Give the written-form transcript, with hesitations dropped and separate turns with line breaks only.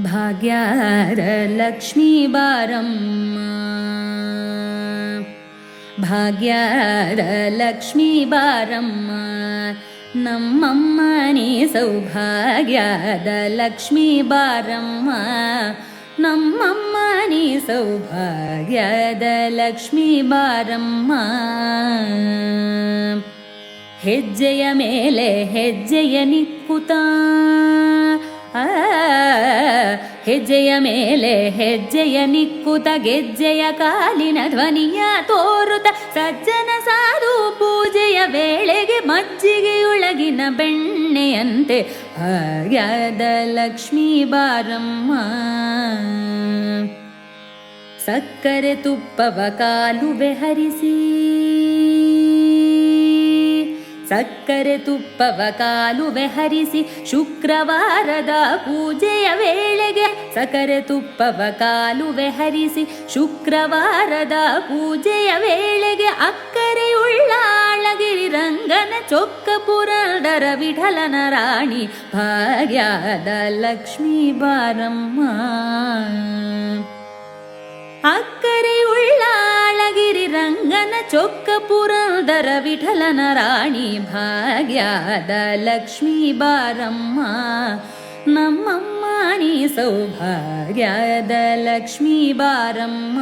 ಭಾಗ್ಯದ ಲಕ್ಷ್ಮೀ ಬಾರಮ್ಮ, ಭಾಗ್ಯದ ಲಕ್ಷ್ಮೀ ಬಾರಮ್ಮ, ನಮ್ಮಮ್ಮ ನೀ ಸೌಭಾಗ್ಯದ ಲಕ್ಷ್ಮೀ ಬಾರಮ್ಮ, ನಮ್ಮಮ್ಮ ನೀ ಸೌಭಾಗ್ಯದ ಲಕ್ಷ್ಮೀ ಬಾರಮ್ಮ. ಹೆಜ್ಜೆಯ ಮೇಲೆ ಹೆಜ್ಜೆಯ ನಿಕ್ಕುತ್ತಾ, ಹೆಜ್ಜೆಯ ಮೇಲೆ ಹೆಜ್ಜೆಯ ನಿಕ್ಕುತ ಗೆಜ್ಜೆಯ ಕಾಲಿನ ಧ್ವನಿಯ ತೋರುತ, ಸಜ್ಜನ ಸಾಧು ಪೂಜೆಯ ವೇಳೆಗೆ ಮಜ್ಜಿಗೆಯೊಳಗಿನ ಬೆಣ್ಣೆಯಂತೆ ಭಾಗ್ಯದ ಲಕ್ಷ್ಮೀ ಬಾರಮ್ಮ. ಸಕ್ಕರೆ ತುಪ್ಪವ ಕಾಲುವೆ ಹರಿಸಿ, ಸಕ್ಕರೆ ತುಪ್ಪವ ಕಾಲುವೆ ಹರಿಸಿ, ಶುಕ್ರವಾರದ ಪೂಜೆಯ ವೇಳೆಗೆ ಸಕ್ಕರೆ ತುಪ್ಪವ ಕಾಲುವೆ ಹರಿಸಿ, ಶುಕ್ರವಾರದ ಪೂಜೆಯ ವೇಳೆಗೆ ಅಕ್ಕರೆಯುಳ್ಳಾಳಗಿರಿ ರಂಗನ ಚೊಕ್ಕ ಪುರಂದರ ವಿಠಲನ ರಾಣಿ ಭಾಗ್ಯದ ಲಕ್ಷ್ಮೀ ಬಾರಮ್ಮ. ಅಕ್ಕರೆಯುಳ್ಳಾಳಗಿರಿ ರಂಗನ ಚೊಕ್ಕ ಪುರಂದರ ವಿಠಲನ ರಾಣಿ ಭಾಗ್ಯದ ಲಕ್ಷ್ಮೀ ಬಾರಮ್ಮ, ನಮ್ಮಮ್ಮ ನೀ ಸೌಭಾಗ್ಯದ ಲಕ್ಷ್ಮೀ ಬಾರಮ್ಮ.